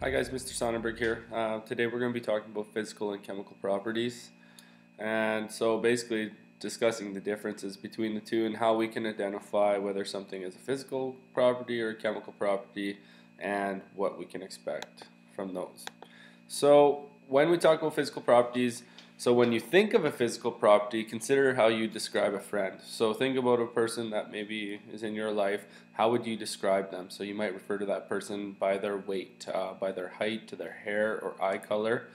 Hi guys, Mr. Sonnenberg here. Today we're going to be talking about physical and chemical properties, and so basically discussing the differences between the two and how we can identify whether something is a physical property or a chemical property and what we can expect from those. So when we talk about physical properties, so when you think of a physical property, consider how you describe a friend. So think about a person that maybe is in your life. How would you describe them? So you might refer to that person by their weight, by their height, to their hair or eye color.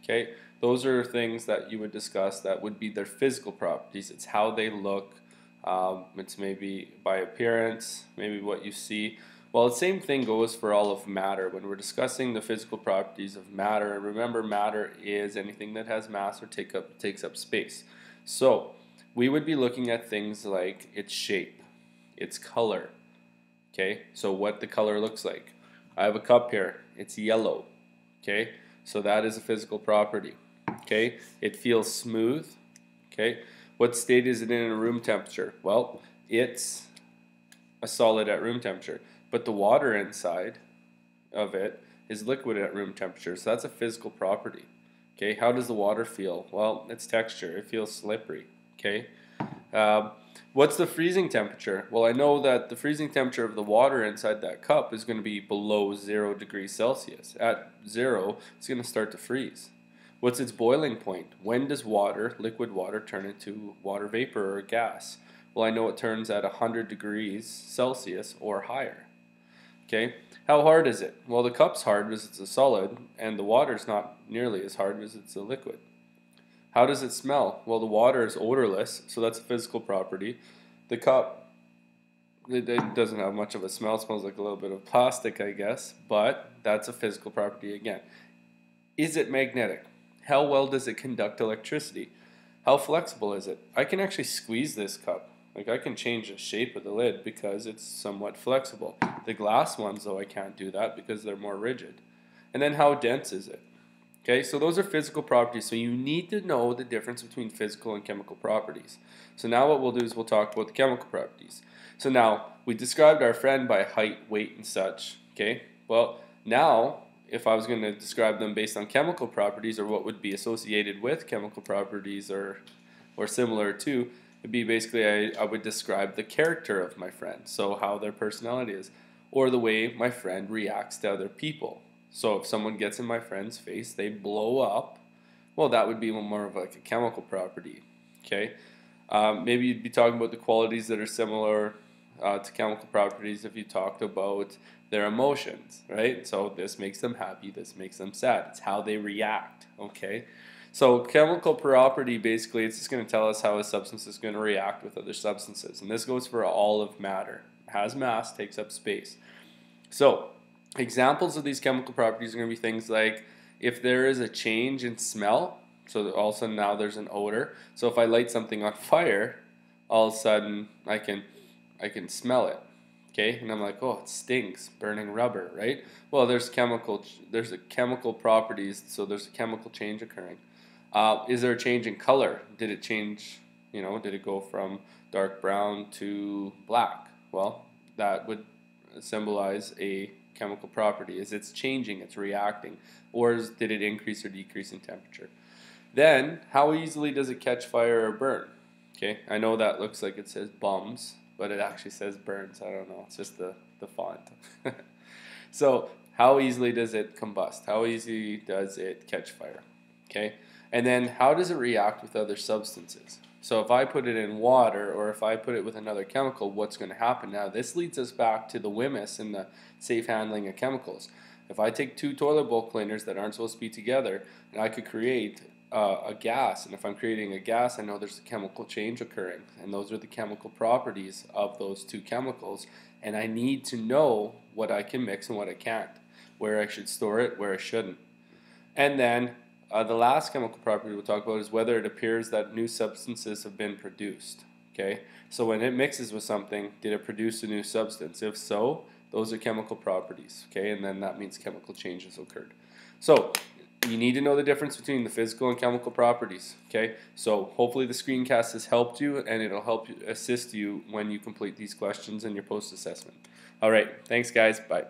Okay, those are things that you would discuss that would be their physical properties. It's how they look. It's maybe by appearance, maybe what you see. Well, the same thing goes for all of matter. When we're discussing the physical properties of matter, and remember, matter is anything that has mass or takes up space. So we would be looking at things like its shape, its color. Okay, so what the color looks like. I have a cup here. It's yellow. Okay, so that is a physical property. Okay, it feels smooth. Okay, what state is it in room temperature? Well, it's a solid at room temperature, but the water inside of it is liquid at room temperature, so that's a physical property. Okay, how does the water feel? Well, its texture, it feels slippery. Okay, what's the freezing temperature? Well, I know that the freezing temperature of the water inside that cup is going to be below 0 degrees Celsius. At 0, it's going to start to freeze. What's its boiling point? When does water, liquid water, turn into water vapor or gas? Well, I know it turns at 100 degrees Celsius or higher. Okay, how hard is it? Well, the cup's hard because it's a solid, and the water's not nearly as hard because it's a liquid. How does it smell? Well, the water is odorless, so that's a physical property. The cup, it doesn't have much of a smell. It smells like a little bit of plastic, I guess, but that's a physical property again. Is it magnetic? How well does it conduct electricity? How flexible is it? I can actually squeeze this cup. Like, I can change the shape of the lid because it's somewhat flexible. The glass ones, though, I can't do that because they're more rigid. And then how dense is it? Okay, so those are physical properties. So you need to know the difference between physical and chemical properties. So now what we'll do is we'll talk about the chemical properties. So now we described our friend by height, weight, and such. Okay, well, now if I was going to describe them based on chemical properties or what would be associated with chemical properties or similar to, it'd be basically I would describe the character of my friend, so how their personality is, or the way my friend reacts to other people. So if someone gets in my friend's face, they blow up, well, that would be more of like a chemical property. Okay, maybe you'd be talking about the qualities that are similar to chemical properties if you talked about their emotions, right? So this makes them happy, this makes them sad. It's how they react, okay? So chemical property, basically, it's just going to tell us how a substance is going to react with other substances. And this goes for all of matter. It has mass, takes up space. So examples of these chemical properties are going to be things like if there is a change in smell, so all of a sudden now there's an odor. So if I light something on fire, all of a sudden I can smell it. Okay, and I'm like, oh, it stinks, burning rubber, right? Well, there's a chemical properties, so there's a chemical change occurring. Is there a change in color? Did it change, did it go from dark brown to black? Well, that would symbolize a chemical property. Is it's changing, it's reacting, or did it increase or decrease in temperature? Then, how easily does it catch fire or burn? Okay, I know that looks like it says bums, but it actually says burns. I don't know, it's just the font. So, how easily does it combust? How easily does it catch fire? Okay, and then how does it react with other substances? So if I put it in water or if I put it with another chemical, what's going to happen? Now this leads us back to the WHMIS and the safe handling of chemicals. If I take two toilet bowl cleaners that aren't supposed to be together, and I could create a gas, and if I'm creating a gas, I know there's a chemical change occurring, and those are the chemical properties of those two chemicals, and I need to know what I can mix and what I can't, where I should store it, where I shouldn't. And then the last chemical property we'll talk about is whether it appears that new substances have been produced. Okay, so when it mixes with something, did it produce a new substance? If so, those are chemical properties. Okay, and then that means chemical changes occurred. So you need to know the difference between the physical and chemical properties. Okay, so hopefully the screencast has helped you, and it'll help you assist you when you complete these questions in your post-assessment. All right, thanks guys, bye.